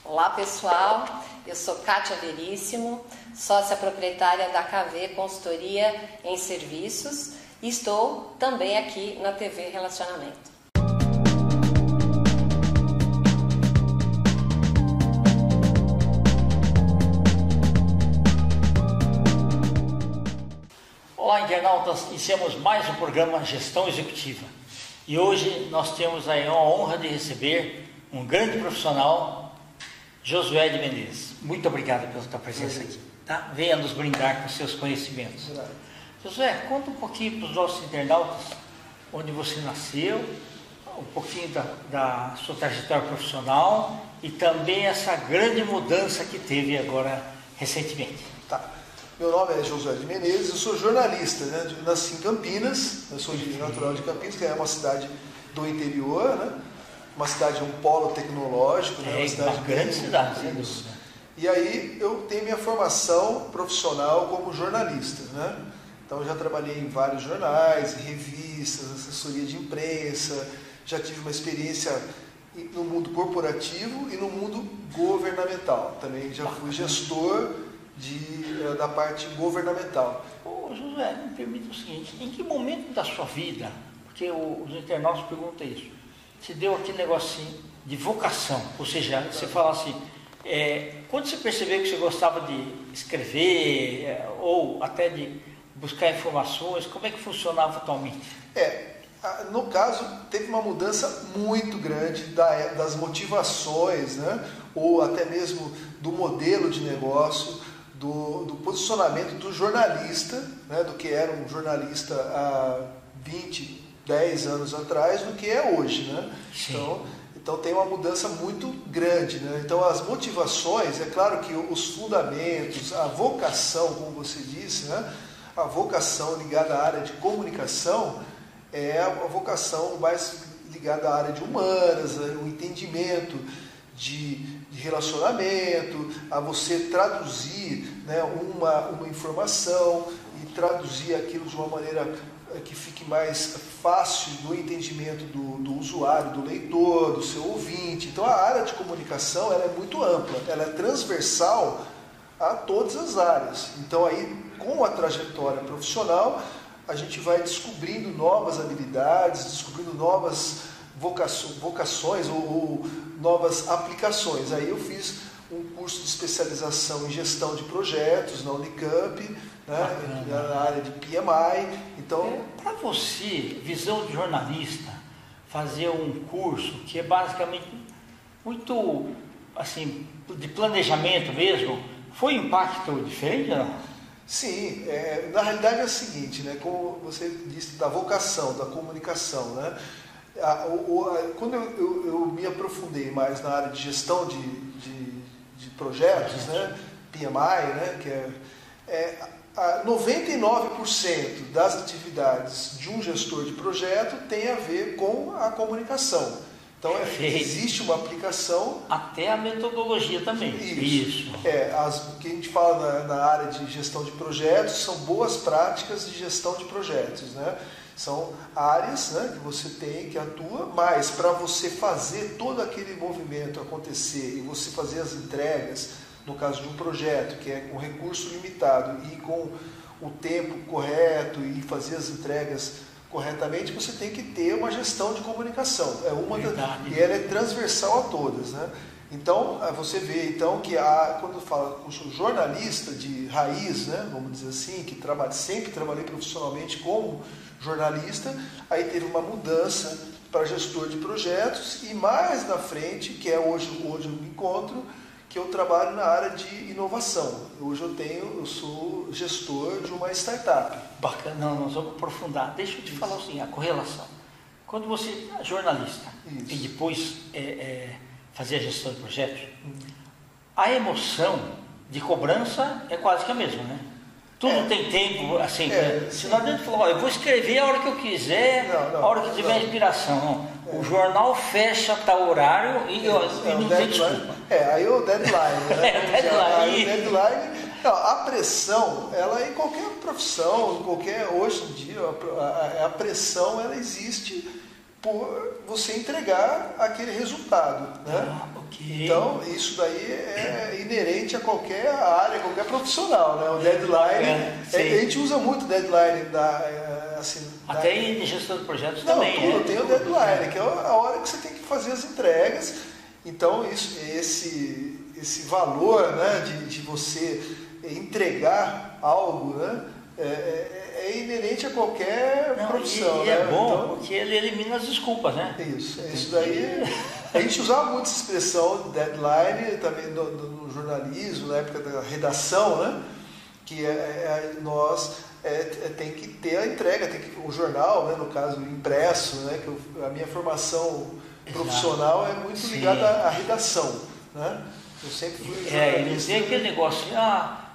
Olá pessoal, eu sou Kátia Veríssimo, sócia proprietária da KV Consultoria em Serviços e estou também aqui na TV Relacionamento. Olá internautas, iniciamos mais um programa Gestão Executiva e hoje nós temos aí a honra de receber um grande profissional, Josué de Menezes. Muito obrigado pela sua presença aqui, tá? Venha nos brindar com seus conhecimentos. Josué, conta um pouquinho para os nossos internautas onde você nasceu, um pouquinho da sua trajetória profissional e também essa grande mudança que teve agora recentemente. Tá. Meu nome é Josué de Menezes, eu sou jornalista, né? Eu nasci em Campinas, eu sou natural de Campinas, que é uma cidade do interior, né? Uma cidade, um polo tecnológico, né? Uma grande cidade, sem dúvida. E aí eu tenho minha formação profissional como jornalista, né? Então eu já trabalhei em vários jornais, revistas, assessoria de imprensa, já tive uma experiência no mundo corporativo e no mundo governamental. Também já fui gestor da parte governamental. Ô Josué, me permita o seguinte, em que momento da sua vida, porque os internautas perguntam isso, você deu aquele negocinho de vocação, ou seja, você fala assim, quando você percebeu que você gostava de escrever, ou até de buscar informações, como é que funcionava atualmente? No caso, teve uma mudança muito grande das motivações, né? Ou até mesmo do modelo de negócio, do posicionamento do jornalista, né? Do que era um jornalista há 10 anos atrás, do que é hoje, né? Então tem uma mudança muito grande, né? Então as motivações, é claro que os fundamentos, a vocação, como você disse, né? A vocação ligada à área de comunicação é a vocação mais ligada à área de humanas, o entendimento de relacionamento, a você traduzir, né, uma informação e traduzir aquilo de uma maneira que fique mais fácil no entendimento do usuário, do leitor, do seu ouvinte. Então a área de comunicação ela é muito ampla, ela é transversal a todas as áreas. Então aí, com a trajetória profissional, a gente vai descobrindo novas habilidades, descobrindo novas vocações ou novas aplicações. Aí eu fiz um curso de especialização em gestão de projetos na Unicamp, né, na área de PMI. Então, para você, visão de jornalista, fazer um curso que é basicamente muito assim, de planejamento mesmo, foi um impacto diferente ou não? Sim, na realidade é o seguinte, né, como você disse, da vocação, da comunicação, né? Quando eu me aprofundei mais na área de gestão de projetos, né, PMI, né, que 99% das atividades de um gestor de projeto tem a ver com a comunicação. Então existe uma aplicação. Até a metodologia também. Isso. O que a gente fala na área de gestão de projetos são boas práticas de gestão de projetos, né? São áreas, né, que você tem, que atua, mas para você fazer todo aquele movimento acontecer e você fazer as entregas, no caso de um projeto que é com recurso limitado e com o tempo correto e fazer as entregas corretamente, você tem que ter uma gestão de comunicação. E ela é transversal a todas, né? Então, você vê então, que quando fala com o jornalista de raiz, né, vamos dizer assim, que sempre trabalhei profissionalmente como jornalista, aí teve uma mudança para gestor de projetos e mais na frente, que é hoje eu me encontro, que eu trabalho na área de inovação. Hoje eu sou gestor de uma startup. Bacana, nós vamos aprofundar. Deixa eu te falar assim, a correlação. Quando você é jornalista e depois fazia a gestão de projetos, a emoção de cobrança é quase que a mesma, né? Tudo tem tempo, assim, se não adianta falar, eu vou escrever a hora que eu quiser, a hora que tiver inspiração. O jornal fecha tal horário e não tem desculpa. Aí o deadline, né? Deadline. Não, a pressão, ela em qualquer profissão, hoje em dia, a pressão ela existe por você entregar aquele resultado, né? Okay. Então, isso daí é inerente a qualquer área, a qualquer profissional, né? O deadline, a gente usa muito deadline até em gestão de projetos não, também. Tudo tem o deadline, que é a hora que você tem que fazer as entregas. Então, esse valor, né, de você entregar algo, né, é inerente a qualquer profissão. E né? é bom, então, porque ele elimina as desculpas, né? Isso daí. A gente usava muito essa expressão deadline também no jornalismo, na época da redação, né? Que nós tem que ter a entrega, o jornal, né? No caso impresso, né? Que a minha formação profissional é muito ligada à redação, né? Eu sempre fui jornalista. Tem aquele negócio,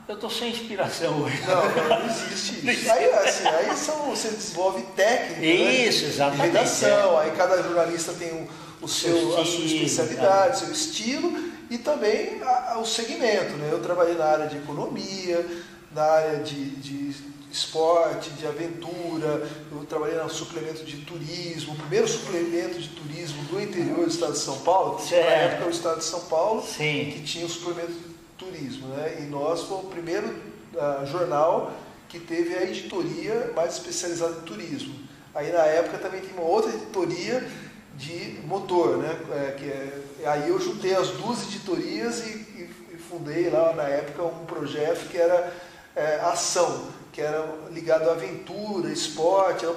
eu estou sem inspiração hoje. Não existe isso. Aí você desenvolve técnica, isso, né? Exatamente. De redação, aí cada jornalista tem a sua especialidade, seu estilo e também o segmento, né? Eu trabalhei na área de economia, na área de esporte, de aventura, eu trabalhei no suplemento de turismo, o primeiro suplemento de turismo do interior do estado de São Paulo, que na época era o estado de São Paulo, que tinha o suplemento de turismo, né? E nós fomos o primeiro jornal que teve a editoria mais especializada em turismo. Aí na época também tinha uma outra editoria de motor, né? Aí eu juntei as duas editorias e fundei lá na época um projeto que era ação, que era ligado à aventura, esporte.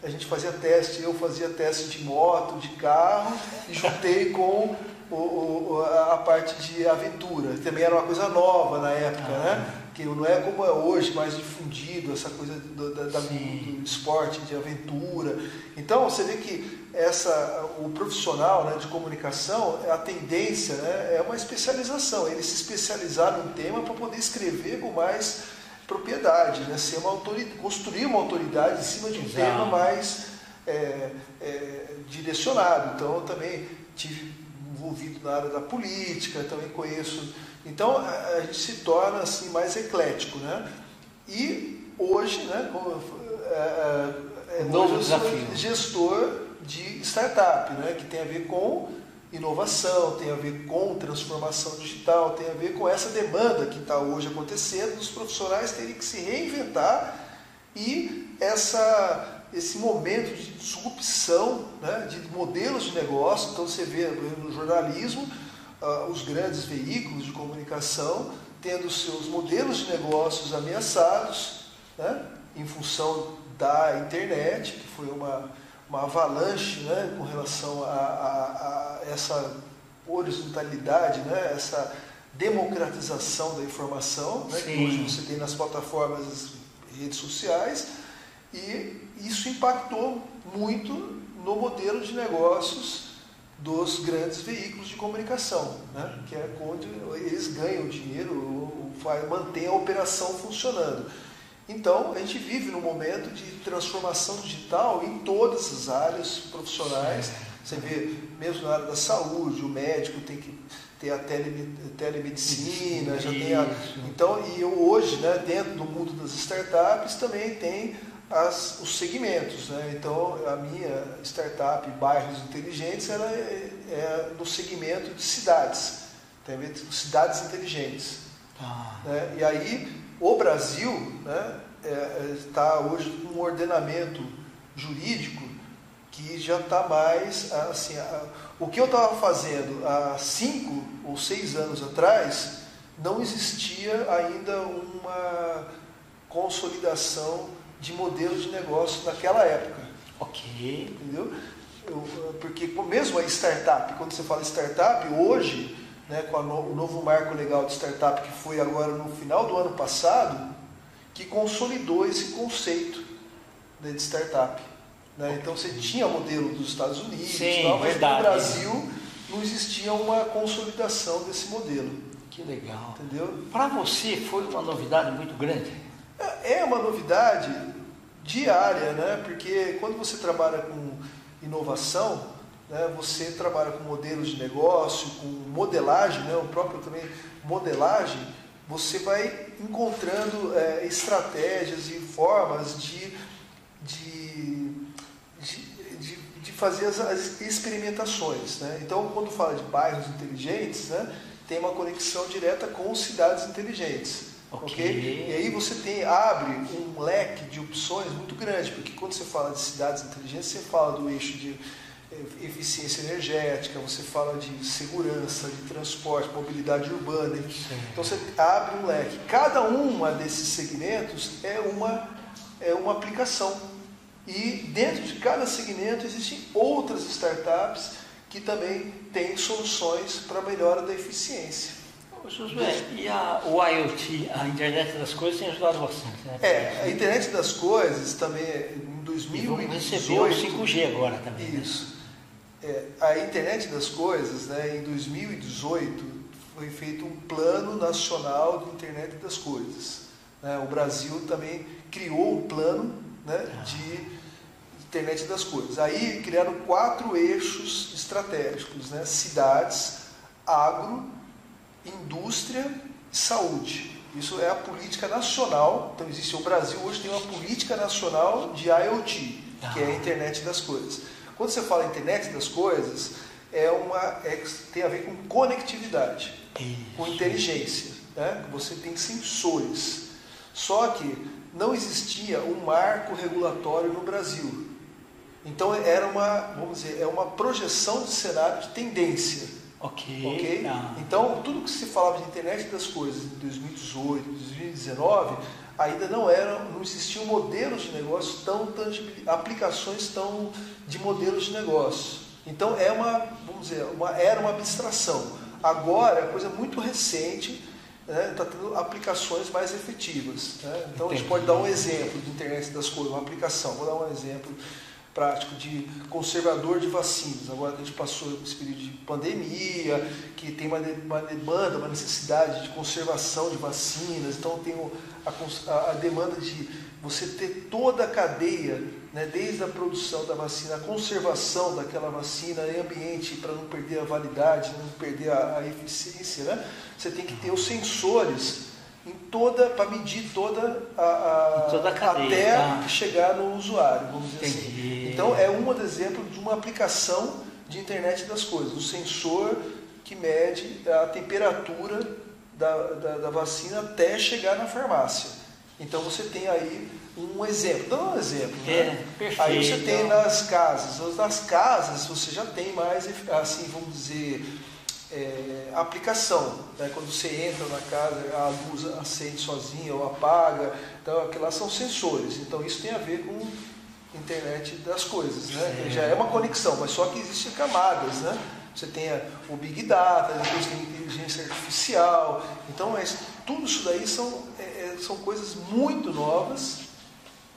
A gente fazia teste, eu fazia teste de moto, de carro e juntei com a parte de aventura. Também era uma coisa nova na época, né? Que não é como é hoje, mais difundido, essa coisa do esporte, de aventura. Então, você vê que o profissional, né, de comunicação, a tendência, né, é uma especialização. Ele se especializar num tema para poder escrever com mais propriedade, né? Construir uma autoridade em cima de um tema mais direcionado. Então, eu também tive envolvido na área da política, também conheço. Então, a gente se torna assim, mais eclético, né? E hoje, né, novo desafio. Eu sou gestor de startup, né, que tem a ver com inovação, tem a ver com transformação digital, tem a ver com essa demanda que está hoje acontecendo, dos profissionais terem que se reinventar e esse momento de disrupção, né, de modelos de negócio. Então você vê no jornalismo os grandes veículos de comunicação tendo seus modelos de negócios ameaçados, né, em função da internet, que foi uma avalanche, né, com relação a essa horizontalidade, né, essa democratização da informação, né, que hoje você tem nas plataformas, nas redes sociais, e isso impactou muito no modelo de negócios dos grandes veículos de comunicação, né, que é onde eles ganham dinheiro, mantém a operação funcionando. Então, a gente vive num momento de transformação digital em todas as áreas profissionais. Você vê, mesmo na área da saúde, o médico tem que ter a telemedicina, já tem então, e hoje, né, dentro do mundo das startups, também tem os segmentos, né? Então, a minha startup Bairros Inteligentes, ela é no segmento de cidades, tem a ver com cidades inteligentes. Né? E aí, o Brasil, né, está hoje com um ordenamento jurídico que já está mais assim. O que eu estava fazendo há 5 ou 6 anos atrás, não existia ainda uma consolidação de modelo de negócio naquela época. Ok. Entendeu? Porque mesmo a startup, quando você fala startup, hoje, né, com o novo marco legal de startup que foi agora no final do ano passado, que consolidou esse conceito, né, de startup. Né? Então você tinha modelo dos Estados Unidos, mas no Brasil não existia uma consolidação desse modelo. Que legal. Entendeu? Para você foi uma novidade muito grande? É uma novidade diária, né? Porque quando você trabalha com inovação, né, você trabalha com modelos de negócio, com modelagem, né, o próprio também modelagem, você vai encontrando estratégias e formas de fazer as experimentações, né? Então, quando fala de bairros inteligentes, né, tem uma conexão direta com cidades inteligentes. Okay? E aí você abre um leque de opções muito grande, porque quando você fala de cidades inteligentes, você fala do eixo de eficiência energética, você fala de segurança, de transporte, mobilidade urbana. Então você abre um leque. Cada uma desses segmentos é uma aplicação. E dentro de cada segmento existem outras startups que também têm soluções para a melhora da eficiência. Josué, e o IoT, a internet das coisas, tem ajudado bastante, né? A internet das coisas também, em 2018... E vamos receber o 5G agora também. Isso. A internet das coisas, né, em 2018, foi feito um plano nacional de internet das coisas. Né? O Brasil também criou um plano, né, de internet das coisas. Aí criaram 4 eixos estratégicos, né? Cidades, agro, indústria e saúde. Isso é a política nacional. Então o Brasil hoje tem uma política nacional de IoT, que é a internet das coisas. Quando você fala internet das coisas, tem a ver com conectividade, com inteligência, né? Você tem sensores. Só que não existia um marco regulatório no Brasil. Então era uma projeção de cenário de tendência. Ok? Então, tudo que se falava de internet das coisas em 2018, 2019, ainda não existiam modelos de negócio aplicações tão de modelos de negócio. Então, era uma abstração. Agora, é coisa muito recente, né? Está tendo aplicações mais efetivas. Né? Então, a gente pode dar um exemplo de internet das coisas, uma aplicação. Vou dar um exemplo prático de conservador de vacinas. Agora que a gente passou esse período de pandemia, que tem uma demanda, uma necessidade de conservação de vacinas, então tem a demanda de você ter toda a cadeia, né, desde a produção da vacina, a conservação daquela vacina em ambiente para não perder a validade, não perder a eficiência, né? Você tem que ter os sensores para medir toda a cadeia até chegar no usuário, vamos dizer assim. Então é um exemplo de uma aplicação de internet das coisas, um sensor que mede a temperatura da vacina até chegar na farmácia. Então você tem aí um exemplo, dá um exemplo, né? Perfeito. Aí você tem nas casas. Nas casas você já tem mais, assim, vamos dizer, aplicação, né? Quando você entra na casa, a luz acende sozinha ou apaga, então aquelas são sensores. Então isso tem a ver com internet das coisas, né? Já é uma conexão, mas só que existem camadas, né? Você tem o Big Data, depois tem a inteligência artificial. Então, tudo isso daí são coisas muito novas,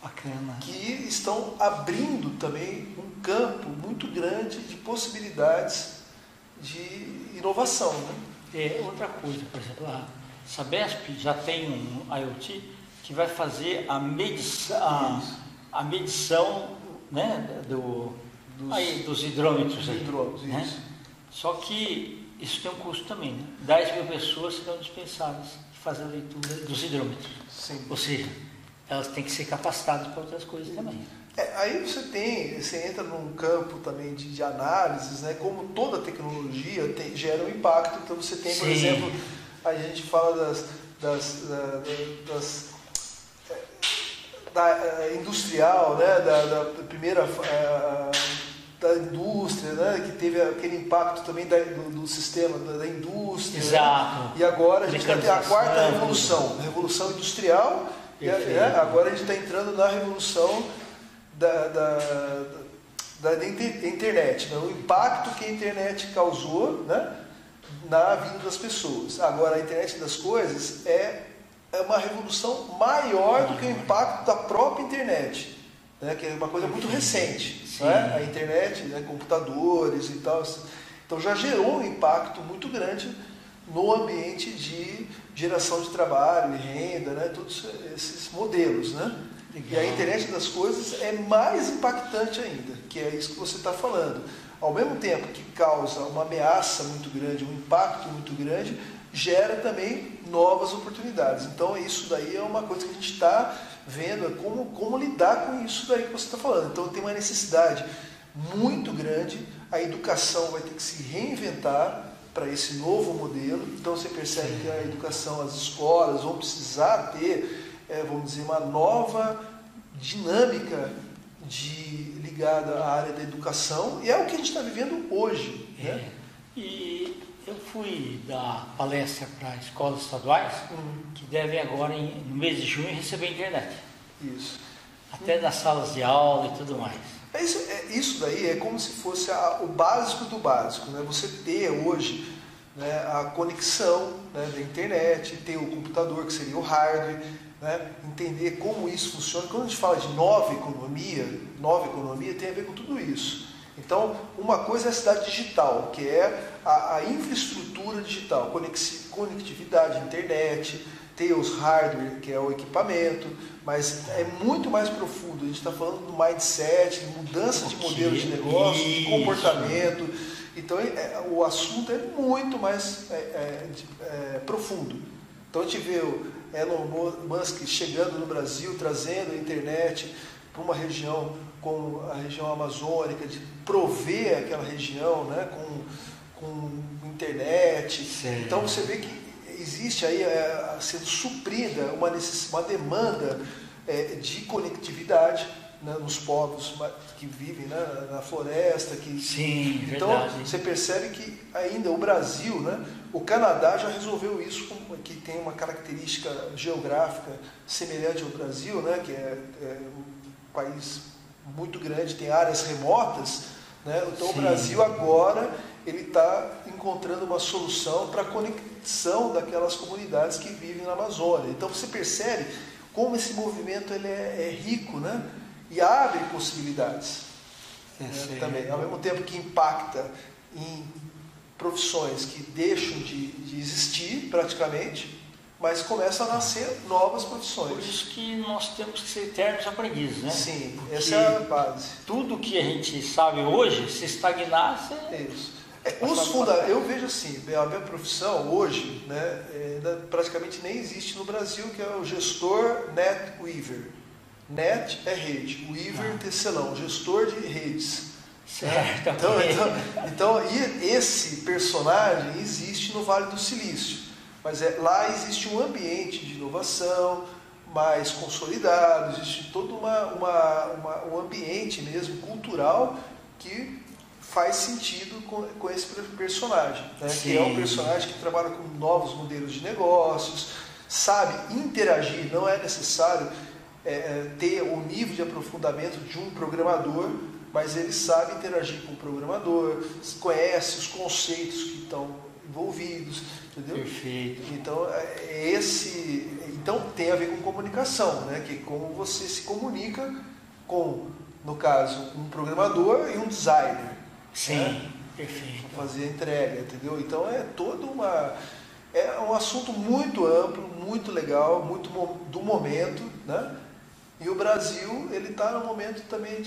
bacana, que estão abrindo também um campo muito grande de possibilidades de inovação, né? Outra coisa, por exemplo, a Sabesp já tem um IoT que vai fazer a medição, né, dos hidrômetros. Né? Isso. Só que isso tem um custo também, né? 10 mil pessoas serão dispensadas de fazer a leitura dos hidrômetros. Sim. Ou seja, elas têm que ser capacitadas para outras coisas também. Aí você entra num campo também de análises, né? Como toda tecnologia gera um impacto. Então você tem, por exemplo, a gente fala da industrial, né? Da primeira da indústria, né? Que teve aquele impacto também do sistema da indústria. Exato. Né? E agora a gente vai ter a quarta revolução industrial. E agora a gente está entrando na revolução da internet, né? O impacto que a internet causou, né, na vida das pessoas. Agora, a internet das coisas é uma revolução maior do que o impacto da própria internet, né, que é uma coisa muito recente. Né? A internet, né, computadores e tal, então já gerou um impacto muito grande no ambiente de geração de trabalho e renda, né, todos esses modelos, né? E a internet das coisas é mais impactante ainda, que é isso que você está falando. Ao mesmo tempo que causa uma ameaça muito grande, um impacto muito grande, gera também novas oportunidades. Então isso daí é uma coisa que a gente está vendo, como lidar com isso daí que você está falando. Então tem uma necessidade muito grande. A educação vai ter que se reinventar para esse novo modelo. Então você percebe que a educação, as escolas vão precisar ter, vamos dizer, uma nova dinâmica ligada à área da educação, e é o que a gente está vivendo hoje. Né? E eu fui dar palestra para escolas estaduais que devem agora, no mês de junho, receber internet. Isso. Até nas salas de aula e tudo mais. Isso daí é como se fosse o básico do básico. Né? Você ter hoje, né, a conexão, né, da internet, ter o computador, que seria o hardware, né, entender como isso funciona. Quando a gente fala de nova economia tem a ver com tudo isso. Então, uma coisa é a cidade digital, que é a infraestrutura digital, conectividade, internet, ter os hardware, que é o equipamento, mas é muito mais profundo. A gente está falando do mindset, de mudança de modelo de negócio, de comportamento. Então, o assunto é muito mais profundo. Então, a gente vê o Elon Musk chegando no Brasil, trazendo a internet para uma região como a região amazônica, de prover aquela região, né, com internet. Sim. Então, você vê que existe aí sendo suprida uma demanda de conectividade, né, nos povos que vivem, né, na floresta. Sim, então, verdade. você percebe que ainda o Brasil, né, o Canadá já resolveu isso, que tem uma característica geográfica semelhante ao Brasil, né, que é um país muito grande, tem áreas remotas. Né? Então, Sim. O Brasil agora ele está encontrando uma solução para a conexão daquelas comunidades que vivem na Amazônia. Então você percebe como esse movimento ele é rico, né? E abre possibilidades, também. Ao mesmo tempo que impacta em profissões que deixam de existir praticamente, mas começam a nascer novas profissões. Por isso que nós temos que ser eternos aprendizes, né? Sim, porque essa é a base. Tudo que a gente sabe hoje, se estagnar, Isso. Eu vejo assim, a minha profissão hoje, né, praticamente nem existe no Brasil, que é o gestor NetWeaver. Net é rede, Weaver tecelão, gestor de redes. Certo. Então, e esse personagem existe no Vale do Silício, mas lá existe um ambiente de inovação mais consolidado, existe todo um ambiente mesmo cultural que faz sentido com esse personagem, né? Que é um personagem que trabalha com novos modelos de negócios, sabe interagir. Não é necessário ter o nível de aprofundamento de um programador, mas ele sabe interagir com o programador, conhece os conceitos que estão envolvidos, entendeu? Perfeito. Então tem a ver com comunicação, né? Que é como você se comunica com, no caso, um programador e um designer. Sim, né? Perfeito. Fazer a entrega, entendeu? Então é um assunto muito amplo, muito legal, muito do momento, né? E o Brasil, ele está num momento também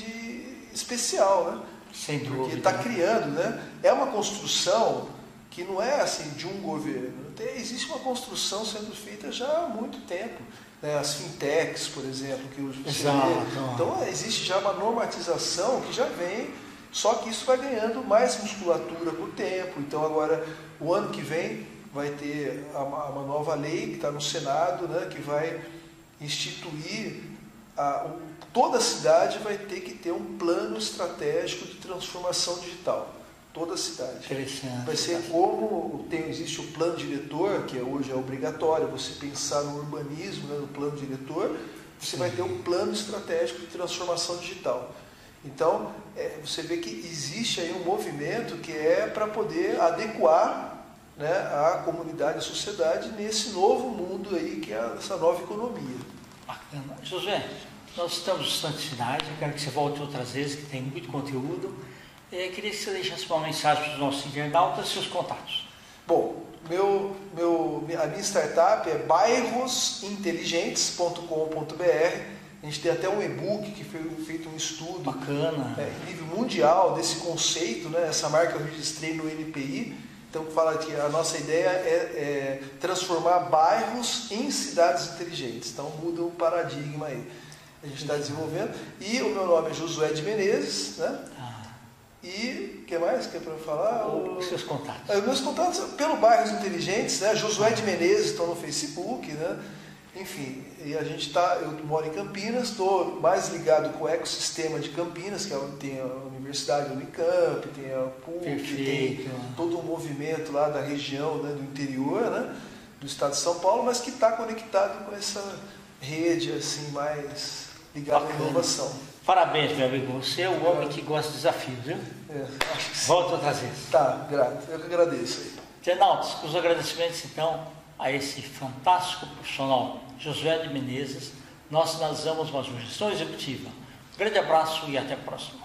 especial, né? Sem dúvida. Porque está criando, né? É uma construção que não é assim de um governo. Existe uma construção sendo feita já há muito tempo. Né? As fintechs, por exemplo, que hoje você vê. Então existe já uma normatização que já vem, só que isso vai ganhando mais musculatura com o tempo. Então agora, o ano que vem, vai ter uma nova lei que está no Senado, né? Que vai instituir toda a cidade vai ter que ter um plano estratégico de transformação digital. Toda a cidade. Interessante. Vai ser como existe o plano diretor, que hoje é obrigatório você pensar no urbanismo, né, no plano diretor, você vai ter um plano estratégico de transformação digital. Então, você vê que existe aí um movimento que é para poder adequar, né, a comunidade, a sociedade nesse novo mundo aí, que é essa nova economia. Bacana. Josué, nós estamos nos instantes finais, eu quero que você volte outras vezes, que tem muito conteúdo. Eu queria que você deixasse uma mensagem para os nossos internautas e seus contatos. Bom, a minha startup é bairrosinteligentes.com.br. A gente tem até um e-book que foi feito um estudo bacana, em nível mundial desse conceito, né? Essa marca eu registrei no NPI. Então fala que a nossa ideia é transformar bairros em cidades inteligentes. Então muda o paradigma aí. A gente está desenvolvendo. E o meu nome é Josué de Menezes, né? E o que mais que é para falar? Os seus contatos. Meus contatos pelo Bairros Inteligentes, né? Josué de Menezes, estou no Facebook, né? Enfim, e a gente eu moro em Campinas, estou mais ligado com o ecossistema de Campinas, que tem a Universidade Unicamp, tem a PUC, Perfeito. tem todo um movimento lá da região, né, do interior, né, do estado de São Paulo, mas que está conectado com essa rede assim mais ligada à inovação. Parabéns, meu amigo. Você é um homem que gosta de desafios, viu? Acho que sim. Volta outras vezes. Tá, grato. Eu que agradeço aí. Internautas, os agradecimentos então a esse fantástico profissional Josué de Menezes, nós finalizamos mais uma Gestão Executiva. Um grande abraço e até a próxima.